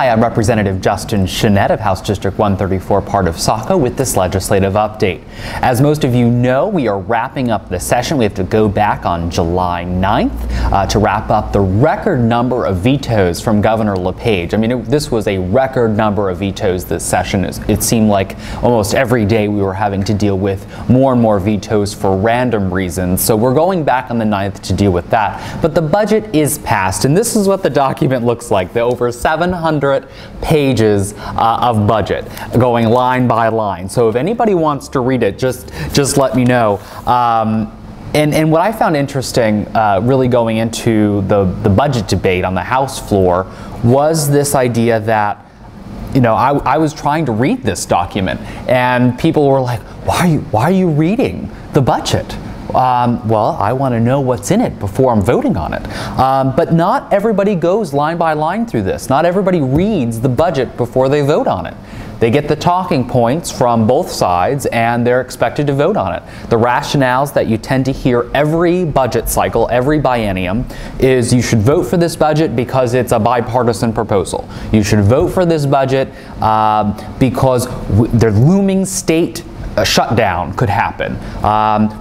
Hi, I'm Representative Justin Chenette of House District 134, part of Saco, with this legislative update. As most of you know, we are wrapping up the session. We have to go back on July 9th to wrap up the record number of vetoes from Governor LePage. I mean, this was a record number of vetoes this session. It seemed like almost every day we were having to deal with more and more vetoes for random reasons. So we're going back on the 9th to deal with that. But the budget is passed, and this is what the document looks like. The over 700 pages of budget going line by line. So if anybody wants to read it, just let me know. And what I found interesting really going into the budget debate on the House floor was this idea that, you know, I was trying to read this document and people were like, why are you reading the budget? Well, I want to know what's in it before I'm voting on it. But not everybody goes line by line through this. Not everybody reads the budget before they vote on it. They get the talking points from both sides and they're expected to vote on it. The rationales that you tend to hear every budget cycle, every biennium, is you should vote for this budget because it's a bipartisan proposal. You should vote for this budget because the looming state shutdown could happen.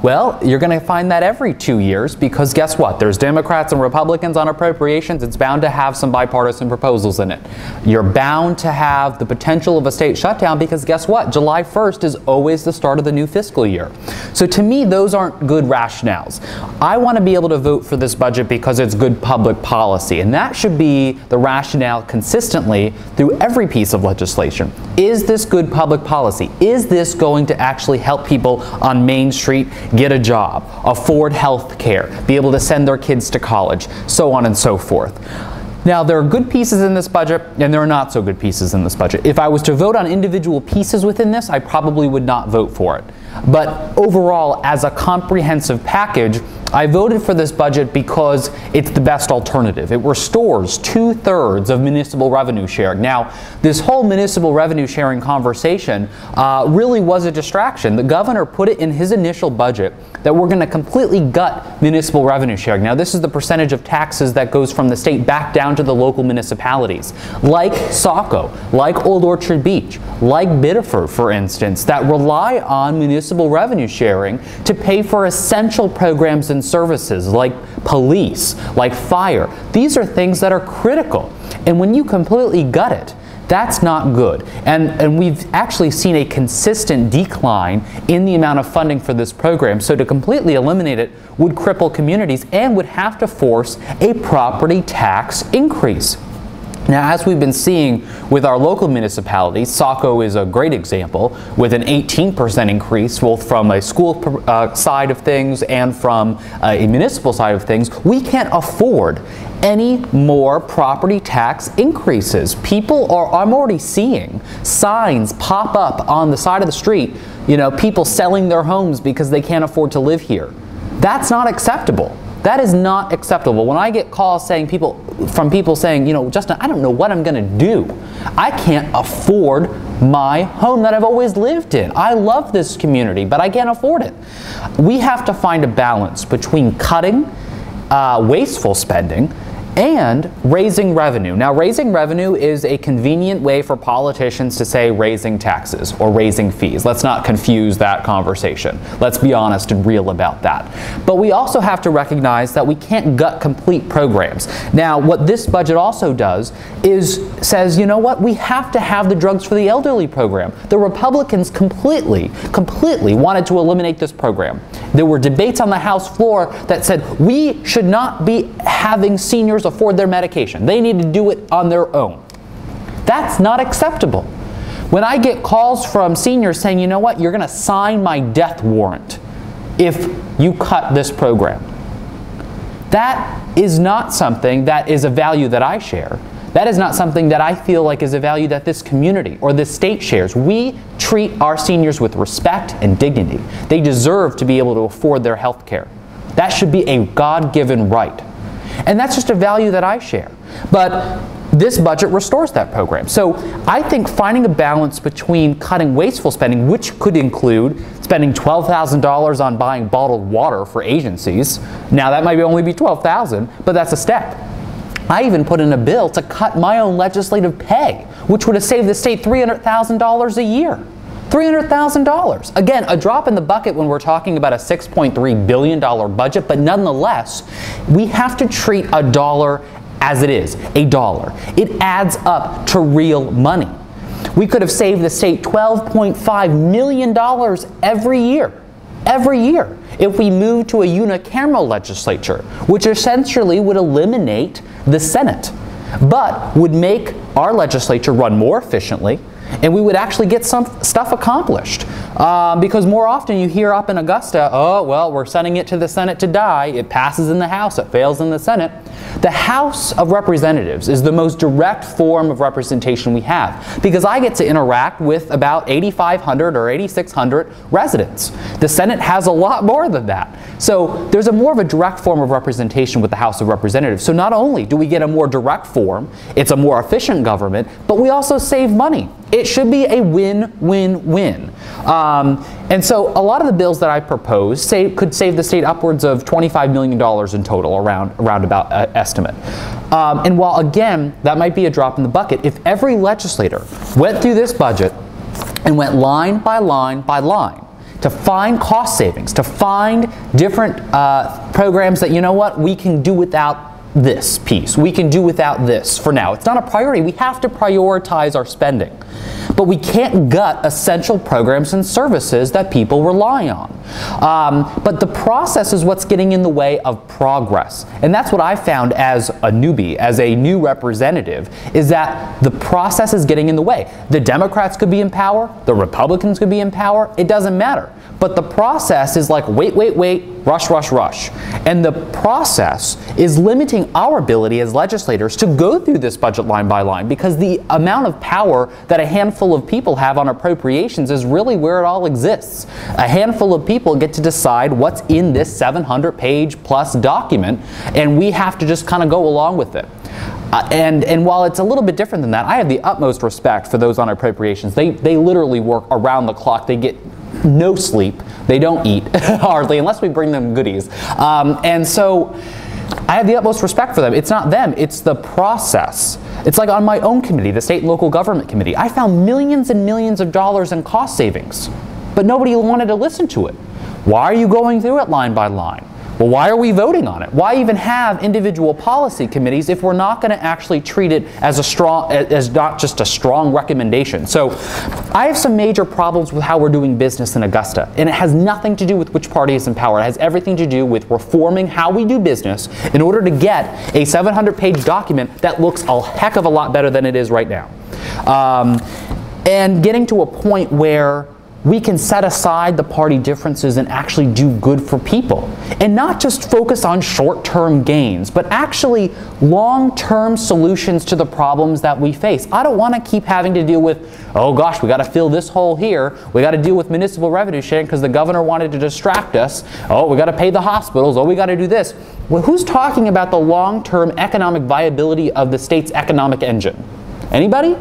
Well, you're going to find that every 2 years because guess what? There's Democrats and Republicans on appropriations. It's bound to have some bipartisan proposals in it. You're bound to have the potential of a state shutdown because guess what? July 1st is always the start of the new fiscal year. So to me, those aren't good rationales. I want to be able to vote for this budget because it's good public policy, and that should be the rationale consistently through every piece of legislation. Is this good public policy? Is this going to actually help people on Main Street get a job, afford health care, be able to send their kids to college, so on and so forth? Now, there are good pieces in this budget and there are not so good pieces in this budget. If I was to vote on individual pieces within this, I probably would not vote for it. But overall, as a comprehensive package, I voted for this budget because it's the best alternative. It restores 2/3 of municipal revenue sharing. Now, this whole municipal revenue sharing conversation really was a distraction. The governor put it in his initial budget that we're going to completely gut municipal revenue sharing. Now, this is the percentage of taxes that goes from the state back down to the local municipalities, like Saco, like Old Orchard Beach, like Biddeford, for instance, that rely on municipal revenue sharing to pay for essential programs and services like police, like fire. These are things that are critical. And when you completely gut it, that's not good. And we've actually seen a consistent decline in the amount of funding for this program. So to completely eliminate it would cripple communities and would have to force a property tax increase. Now, as we've been seeing with our local municipalities, Saco is a great example, with an 18% increase, both from a school side of things and from a municipal side of things. We can't afford any more property tax increases. I'm already seeing signs pop up on the side of the street, you know, people selling their homes because they can't afford to live here. That's not acceptable. That is not acceptable. When I get calls from people saying, you know, Justin, I don't know what I'm going to do. I can't afford my home that I've always lived in. I love this community, but I can't afford it. We have to find a balance between cutting wasteful spending and raising revenue. Now, raising revenue is a convenient way for politicians to say raising taxes or raising fees. Let's not confuse that conversation. Let's be honest and real about that. But we also have to recognize that we can't gut complete programs. Now, what this budget also does is says, you know what, we have to have the Drugs for the Elderly program. The Republicans completely wanted to eliminate this program. There were debates on the House floor that said we should not be having seniors afford their medication. They need to do it on their own. That's not acceptable. When I get calls from seniors saying, you know what, you're going to sign my death warrant if you cut this program. That is not something that is a value that I share. That is not something that I feel like is a value that this community or this state shares. We treat our seniors with respect and dignity. They deserve to be able to afford their health care. That should be a God-given right. And that's just a value that I share. But this budget restores that program. So I think finding a balance between cutting wasteful spending, which could include spending $12,000 on buying bottled water for agencies. Now that might only be $12,000, but that's a step. I even put in a bill to cut my own legislative pay, which would have saved the state $300,000 a year. $300,000. Again, a drop in the bucket when we're talking about a $6.3 billion budget, but nonetheless, we have to treat a dollar as it is, a dollar. It adds up to real money. We could have saved the state $12.5 million every year, if we moved to a unicameral legislature, which essentially would eliminate the Senate, but would make our legislature run more efficiently, and we would actually get some stuff accomplished. Because more often you hear up in Augusta, oh, well, we're sending it to the Senate to die. It passes in the House, it fails in the Senate. The House of Representatives is the most direct form of representation we have, because I get to interact with about 8,500 or 8,600 residents. The Senate has a lot more than that. So there's a more of a direct form of representation with the House of Representatives. So not only do we get a more direct form, it's a more efficient government, but we also save money. It should be a win-win-win. And so a lot of the bills that I propose could save the state upwards of $25 million in total, around about estimate. And while, again, that might be a drop in the bucket, if every legislator went through this budget and went line by line by line to find cost savings, to find different programs that, you know what, we can do without this piece. We can do without this for now. It's not a priority. We have to prioritize our spending. But we can't gut essential programs and services that people rely on. But the process is what's getting in the way of progress. And that's what I found as a newbie, as a new representative, is that the process is getting in the way. The Democrats could be in power, the Republicans could be in power, it doesn't matter. But the process is like, wait, rush, rush, rush. And the process is limiting our ability as legislators to go through this budget line by line, because the amount of power that a handful of people have on appropriations is really where it all exists. A handful of people get to decide what's in this 700-page plus document, and we have to just kind of go along with it. And while it's a little bit different than that, I have the utmost respect for those on appropriations. They literally work around the clock. They get no sleep. They don't eat, hardly, unless we bring them goodies. And so I have the utmost respect for them. It's not them, it's the process. It's like on my own committee, the State and Local Government Committee. I found millions and millions of dollars in cost savings, but nobody wanted to listen to it. Why are you going through it line by line? Well, why are we voting on it? Why even have individual policy committees if we're not going to actually treat it as not just a strong recommendation? So I have some major problems with how we're doing business in Augusta, and it has nothing to do with which party is in power. It has everything to do with reforming how we do business in order to get a 700-page document that looks a heck of a lot better than it is right now. And getting to a point where we can set aside the party differences and actually do good for people. And not just focus on short-term gains, but actually long-term solutions to the problems that we face. I don't want to keep having to deal with, oh gosh, we got to fill this hole here. We got to deal with municipal revenue sharing because the governor wanted to distract us. Oh, we got to pay the hospitals. Oh, we got to do this. Well, who's talking about the long-term economic viability of the state's economic engine? Anybody?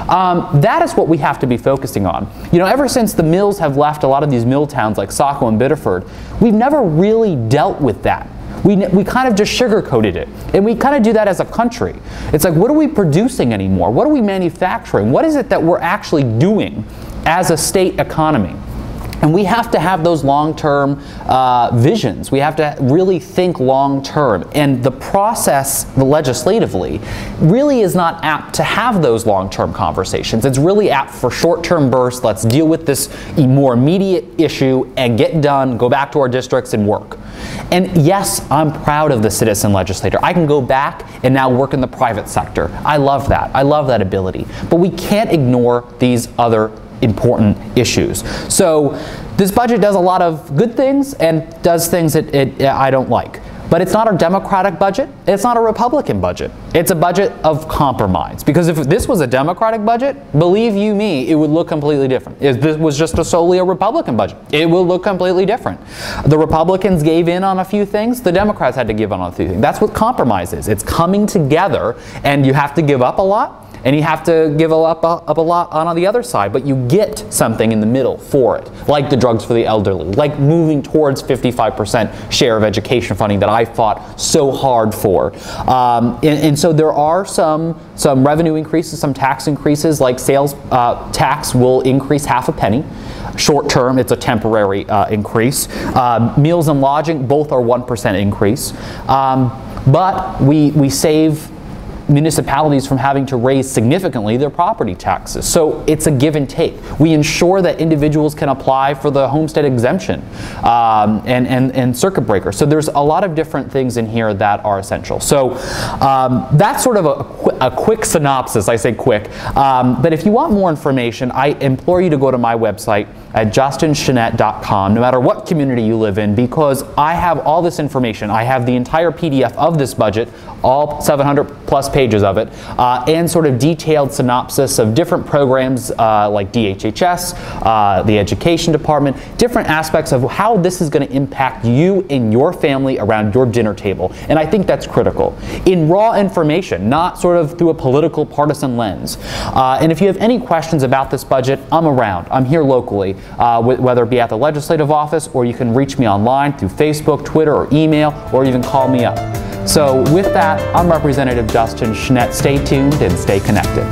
That is what we have to be focusing on. You know, ever since the mills have left a lot of these mill towns like Saco and Biddeford, we've never really dealt with that. We kind of just sugarcoated it. And we kind of do that as a country. It's like, what are we producing anymore? What are we manufacturing? What is it that we're actually doing as a state economy? And we have to have those long-term visions. We have to really think long-term. And the process legislatively really is not apt to have those long-term conversations. It's really apt for short-term bursts. Let's deal with this more immediate issue and get done, go back to our districts and work. And yes, I'm proud of the citizen legislator. I can go back and now work in the private sector. I love that. I love that ability. But we can't ignore these other important issues. So this budget does a lot of good things and does things that I don't like. But it's not a Democratic budget. It's not a Republican budget. It's a budget of compromise. Because if this was a Democratic budget, believe you me, it would look completely different. If this was just solely a Republican budget, it will look completely different. The Republicans gave in on a few things. The Democrats had to give in on a few things. That's what compromise is. It's coming together, and you have to give up a lot. and you have to give up a lot on the other side, but you get something in the middle for it, like the drugs for the elderly, like moving towards 55% share of education funding that I fought so hard for. And so there are some revenue increases, some tax increases, like sales tax will increase half a penny. Short term, it's a temporary increase. Meals and lodging, both are 1% increase. But we save municipalities from having to raise significantly their property taxes. So it's a give and take. We ensure that individuals can apply for the homestead exemption and circuit breaker. So there's a lot of different things in here that are essential. So that's sort of a quick synopsis. I say quick. But if you want more information, I implore you to go to my website at justinschenette.com, no matter what community you live in, because I have all this information. I have the entire PDF of this budget, all 700 plus pages of it, and sort of detailed synopsis of different programs like DHHS, the Education Department, different aspects of how this is going to impact you and your family around your dinner table. And I think that's critical. In raw information, not sort of through a political partisan lens. And if you have any questions about this budget, I'm around. I'm here locally, whether it be at the legislative office, or you can reach me online through Facebook, Twitter, or email, or even call me up. So with that, I'm Representative Justin Schenette. Stay tuned and stay connected.